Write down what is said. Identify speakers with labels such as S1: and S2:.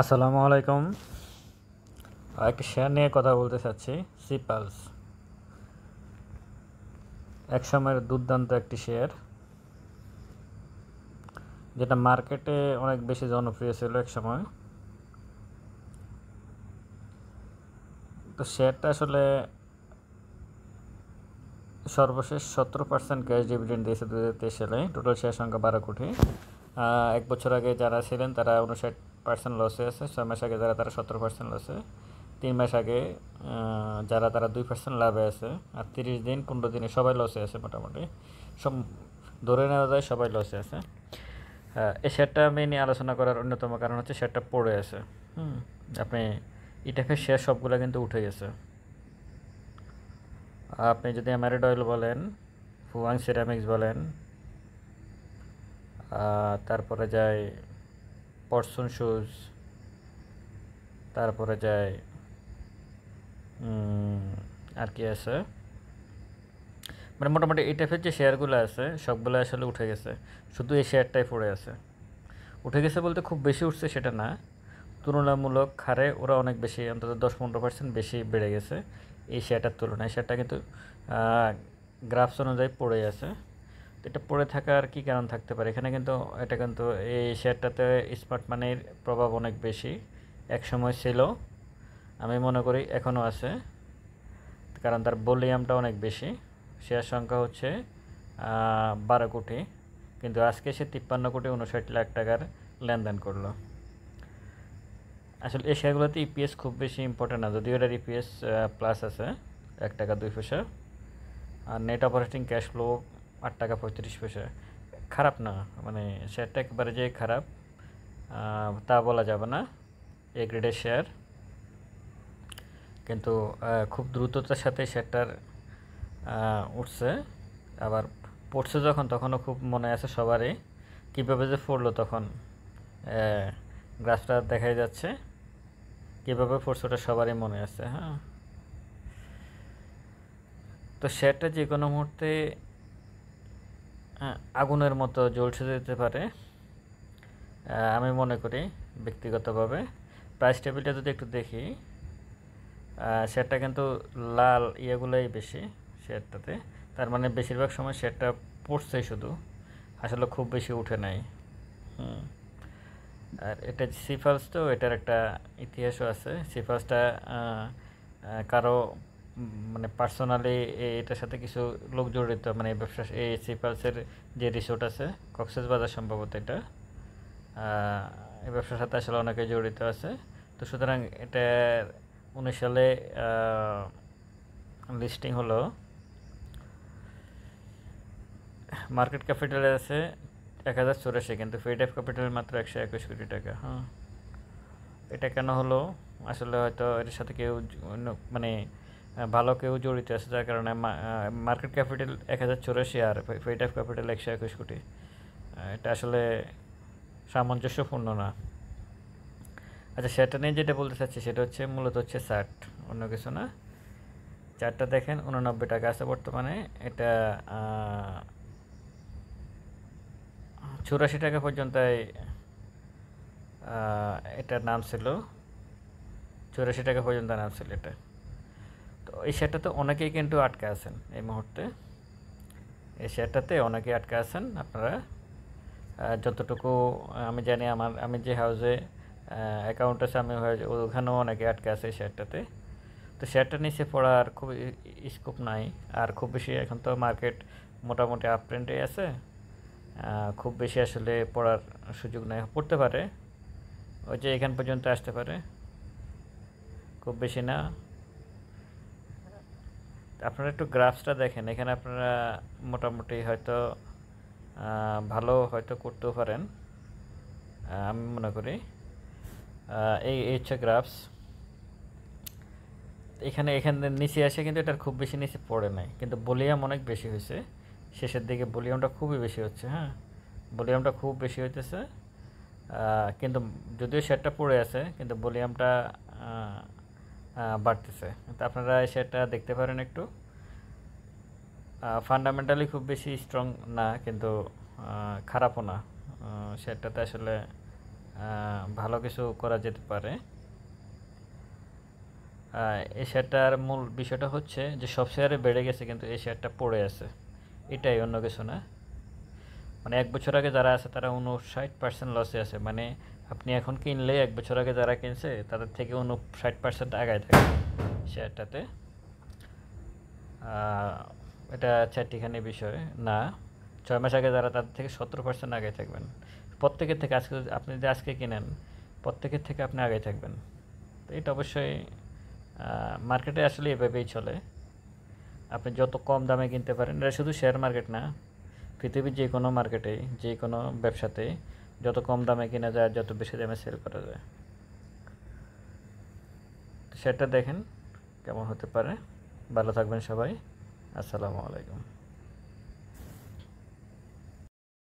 S1: আসসালামু আলাইকুম। একটা শেয়ার নিয়ে কথা বলতে চাচ্ছি। সিপালস এক সময়ের দুর্দান্ত একটি শেয়ার, যেটা মার্কেটে অনেক বেশি জনপ্রিয় ছিল এক সময়। তো শেয়ারটা আসলে সর্বশেষ 17% ক্যাশ ডিভিডেন্ড দিয়েছে 2023 সালে। টোটাল শেয়ার সংখ্যা 12 কোটি। 1 বছর আগে যারা ছিলেন তারা 59% লসে আছে, 6 মাস আগে তারা 17% লসে, 3 মাস আগে তারা 2% লাভে আছে, আর 30 দিন 15 দিনে সবাই লসে আছে। মোটামুটি সব ধরে নেওয়া যায় সবাই লসে আছে। এই শেয়ারটা আমি নিয়ে আলোচনা করার অন্যতম কারণ হচ্ছে শেয়ারটা পড়ে আছে। আপনি ইটাফের শেয়ার সবগুলো কিন্তু উঠে গেছে। আপনি যদি অ্যামারিড অয়েল বলেন, ফুয়াং সিরামিক্স বলেন, তারপরে যায় পরসুন শুজ, তারপরে যায় আর কি আছে, মানে মোটামুটি এই টাইপের যে শেয়ারগুলো আছে সবগুলো আসলে উঠে গেছে। শুধু এই শেয়ারটাই পড়ে আছে। উঠে গেছে বলতে খুব বেশি উঠছে সেটা না, তুলনামূলক হারে ওরা অনেক বেশি, অন্তত 10-15% বেশি বেড়ে গেছে এই শেয়ারটার তুলনায়। শেয়ারটা কিন্তু গ্রাফস অনুযায়ী পড়ে আছে। তো এটা পড়ে থাকার কী কারণ থাকতে পারে এখানে? এটা কিন্তু এই শেয়ারটাতে স্মার্ট মানির প্রভাব অনেক বেশি। এক সময় ছিল, আমি মনে করি এখনও আছে, কারণ তার ভলিউমটা অনেক বেশি। শেয়ার সংখ্যা হচ্ছে 12 কোটি, কিন্তু আজকে সে 53,59,00,000 টাকার লেনদেন করলো। আসলে এই শেয়ারগুলোতে ইপিএস খুব বেশি ইম্পর্টেন্ট না, যদিও এটার ইপিএস প্লাস আছে 1 টাকা 2 পয়সা, আর নেট অপারেটিং ক্যাশ ফ্লো 8 টাকা 35 পয়সা। খারাপ না, মানে শেয়ারটা একবারে যে খারাপ তা বলা যাবে না। এ গ্রেডের শেয়ার, কিন্তু খুব দ্রুততার সাথে শেয়ারটার উঠছে। আবার পড়ছে যখন, তখনও খুব মনে আছে সবারই কীভাবে যে পড়লো। তখন গ্রাফটা দেখাই যাচ্ছে কীভাবে পড়ছে, ওটা সবারই মনে আছে। হ্যাঁ, তো শেয়ারটা যে কোনো মুহূর্তে আগুনের মতো জ্বলছে যেতে পারে আমি মনে করি ব্যক্তিগতভাবে। প্রাইস টেবিলটা যদি একটু দেখি, শেয়ারটা কিন্তু লাল ইয়েগুলোই বেশি শেয়ারটাতে, তার মানে বেশিরভাগ সময় শেয়ারটা পড়ছেই শুধু, আসলে খুব বেশি উঠে নাই। আর এটা সিফালস, তো এটার একটা ইতিহাসও আছে। সিফালসটা কারো মানে পার্সোনালি এটার সাথে কিছু লোক জড়িত, মানে ব্যবসা, এই সিফালসের যে রিসোর্ট আছে কক্সবাজার সম্ভবত, এটা এই ব্যবসার সাথে আসলে অনেকে জড়িত আছে। তো সুতরাং এটা 19 সালে লিস্টিং হলো। মার্কেট ক্যাপিটালে আছে 1084, কিন্তু ফেড অফ ক্যাপিটাল মাত্র 121 কোটি টাকা। হ্যাঁ, এটা কেন হলো? আসলে হয়তো এর সাথে কেউ মানে ভালো কেউ জড়িত আছে, যার কারণে মার্কেট ক্যাপিটাল 1084 আর ফেড অফ ক্যাপিটাল 121 কোটি। এটা আসলে সামঞ্জস্যপূর্ণ না। আচ্ছা, সেটা নিয়ে যেটা বলতে চাচ্ছি সেটা হচ্ছে মূলত হচ্ছে চার্ট, অন্য কিছু না। চার্টটা দেখেন, 89 টাকা আছে বর্তমানে। এটা 84 টাকা পর্যন্ত এটার নাম ছিল, 84 টাকা পর্যন্ত নাম ছিল এটা। তো এই শেয়ারটাতে অনেকেই কিন্তু আটকে আছেন এই মুহূর্তে। এই শেয়ারটাতে অনেকেই আটকে আছেন। আপনারা যতটুকু আমি জানি, আমি যে হাউসে অ্যাকাউন্ট আছে, আমি ওখানেও অনেকে আটকে আছে এই শেয়ারটাতে। তো শেয়ারটা নিচে পড়ার খুব স্কোপ নাই, আর খুব বেশি এখন তো মার্কেট মোটামুটি আপ ট্রেন্ডে আছে। খুব বেশি আসলে পড়ার সুযোগ নেই। পড়তে পারে, ওই যে এখান পর্যন্ত আসতে পারে, খুব বেশি না। আপনারা একটু গ্রাফসটা দেখেন, এখানে আপনারা মোটামুটি হয়তো ভালো হয়তো করতেও পারেন আমি মনে করি। এই হচ্ছে গ্রাফস। এখানে নিচে আসে, কিন্তু এটার খুব বেশি নিচে পড়ে নাই, কিন্তু ভলিউম অনেক বেশি হয়েছে। শেষের দিকে ভলিউমটা খুবই বেশি হচ্ছে। হ্যাঁ, ভলিউমটা খুব বেশি হইতেছে, কিন্তু যদিও শেয়ারটা পড়ে আছে, কিন্তু ভলিউমটা বাড়তেছে। তো আপনারা এই শেয়ারটা দেখতে পারেন একটু। ফান্ডামেন্টালি খুব বেশি স্ট্রং না, কিন্তু খারাপও না। শেয়ারটাতে আসলে ভালো কিছু করা যেতে পারে। এই শেয়ারটার মূল বিষয়টা হচ্ছে যে সব শেয়ারে বেড়ে গেছে কিন্তু এই শেয়ারটা পড়ে আছে, এটাই, অন্য কিছু না। মানে 1 বছর আগে যারা আছে তারা 59% লসে আছে। মানে আপনি এখন কিনলে 1 বছর আগে যারা কিনছে তাদের থেকে 59% আগায় থাকে শেয়ারটাতে। এটা চারটিখানি বিষয় না, 6 মাস আগে যারা তাদের থেকে 17% আগে থাকবেন। প্রত্যেকের থেকে আজকে আপনি যদি আজকে কিনেন প্রত্যেকের থেকে আপনি আগে থাকবেন। তো এটা অবশ্যই মার্কেটে আসলে এভাবেই চলে। আপনি যত কম দামে কিনতে পারেন, এটা শুধু শেয়ার মার্কেট না, পৃথিবীর যে কোনো মার্কেটেই, যে কোনো ব্যবসাতেই যত কম দামে কেনা যায় যত বেশি দামে সেল করা যায়। সেটা দেখেন কেমন হতে পারে। ভালো থাকবেন সবাই। আসসালামু আলাইকুম।